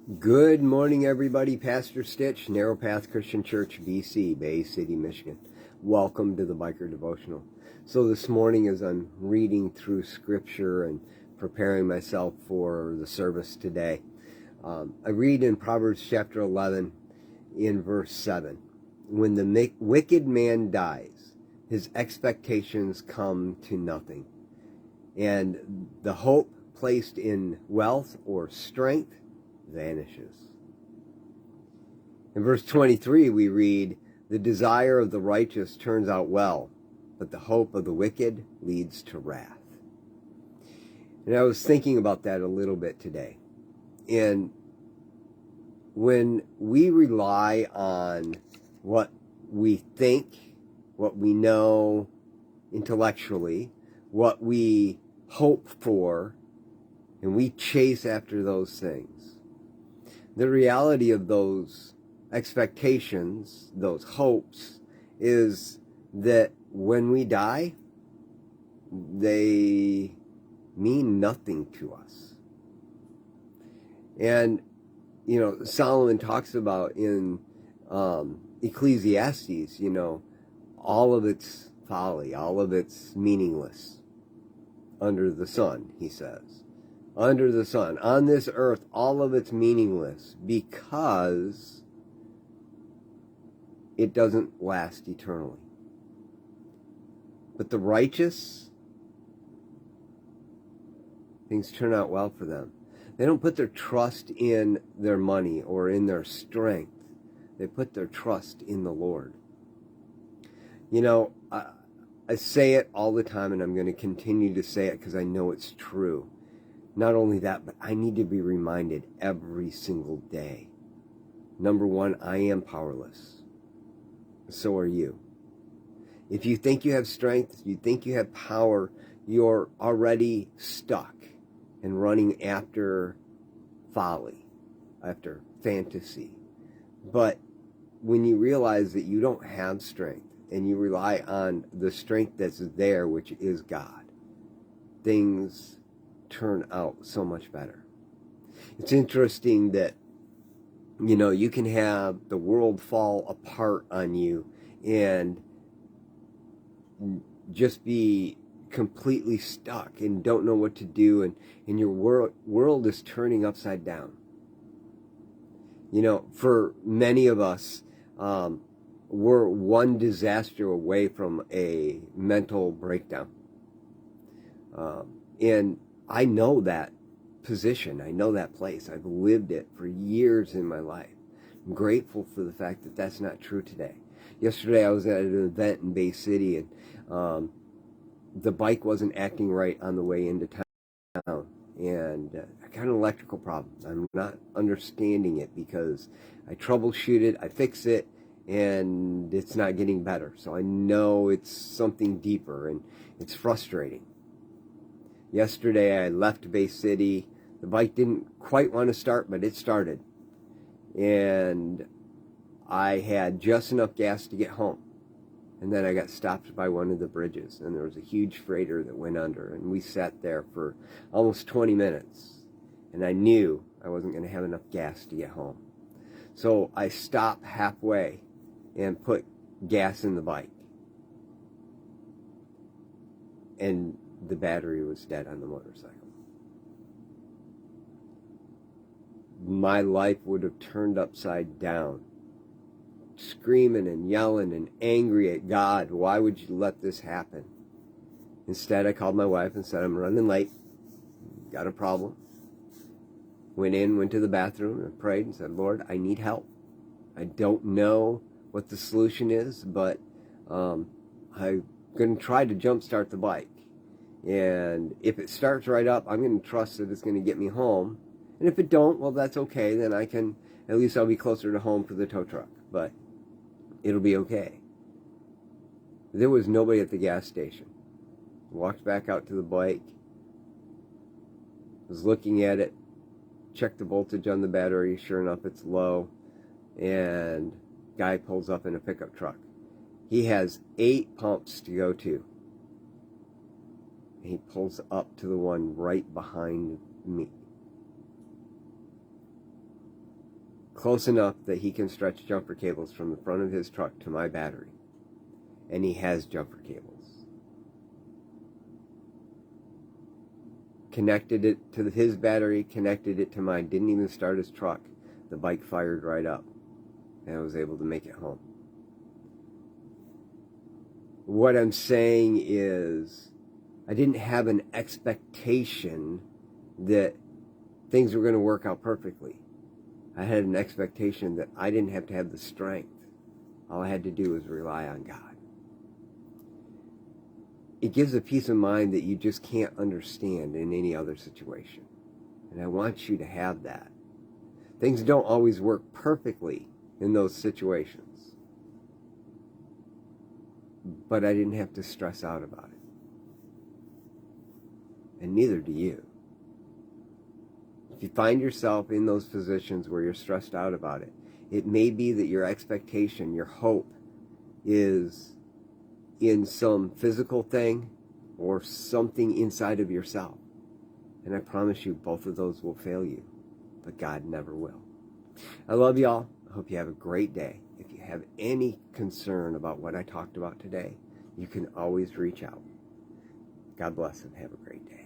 Good morning, everybody. Pastor Stitch, Narrow Path Christian Church, BC, Bay City, Michigan. Welcome to the Biker Devotional. So this morning, as I'm reading through Scripture and preparing myself for the service today, I read in Proverbs chapter 11 in verse 7. When the wicked man dies, his expectations come to nothing, and the hope placed in wealth or strength vanishes. In verse 23 we read, "The desire of the righteous turns out well, but the hope of the wicked leads to wrath." And I was thinking about that a little bit today. And when we rely on what we think, what we know intellectually, what we hope for, and we chase after those things, the reality of those expectations, those hopes, is that when we die, they mean nothing to us. And, Solomon talks about in Ecclesiastes, all of its folly, all of its meaningless under the sun, he says. Under the sun, on this earth, all of it's meaningless because it doesn't last eternally. But the righteous, things turn out well for them. They don't put their trust in their money or in their strength. They put their trust in the Lord. I say it all the time, and I'm going to continue to say it because I know it's true. Not only that, but I need to be reminded every single day. Number one, I am powerless. So are you. If you think you have strength, you think you have power, you're already stuck and running after folly, after fantasy. But when you realize that you don't have strength and you rely on the strength that's there, which is God, things turn out so much better. It's interesting that, you can have the world fall apart on you and just be completely stuck and don't know what to do, and your world is turning upside down. For many of us, we're one disaster away from a mental breakdown. And I know that position. I know that place. I've lived it for years in my life. I'm grateful for the fact that that's not true today. Yesterday I was at an event in Bay City, and the bike wasn't acting right on the way into town. And I got an electrical problem. I'm not understanding it because I troubleshoot it, I fix it, and it's not getting better. So I know it's something deeper, and it's frustrating. Yesterday I left Bay City. The bike didn't quite want to start, but it started. And I had just enough gas to get home. And then I got stopped by one of the bridges, and there was a huge freighter that went under, and we sat there for almost 20 minutes. And I knew I wasn't going to have enough gas to get home. So I stopped halfway and put gas in the bike. And the battery was dead on the motorcycle. My life would have turned upside down, screaming and yelling and angry at God. Why would you let this happen? Instead, I called my wife and said, "I'm running late. Got a problem." Went to the bathroom and prayed and said, "Lord, I need help. I don't know what the solution is, but I'm going to try to jumpstart the bike. And if it starts right up, I'm going to trust that it's going to get me home. And if it don't, well, that's okay. Then at least I'll be closer to home for the tow truck. But it'll be okay." There was nobody at the gas station. Walked back out to the bike. Was looking at it. Checked the voltage on the battery. Sure enough, it's low. And guy pulls up in a pickup truck. He has 8 pumps to go to. He pulls up to the one right behind me. close enough that he can stretch jumper cables from the front of his truck to my battery. And he has jumper cables. Connected it to his battery, connected it to mine. Didn't even start his truck. The bike fired right up. And I was able to make it home. What I'm saying is, I didn't have an expectation that things were going to work out perfectly. I had an expectation that I didn't have to have the strength. All I had to do was rely on God. It gives a peace of mind that you just can't understand in any other situation. And I want you to have that. Things don't always work perfectly in those situations. But I didn't have to stress out about it. And neither do you. If you find yourself in those positions where you're stressed out about it, it may be that your expectation, your hope, is in some physical thing or something inside of yourself. And I promise you, both of those will fail you, but God never will. I love y'all. I hope you have a great day. If you have any concern about what I talked about today, you can always reach out. God bless and have a great day.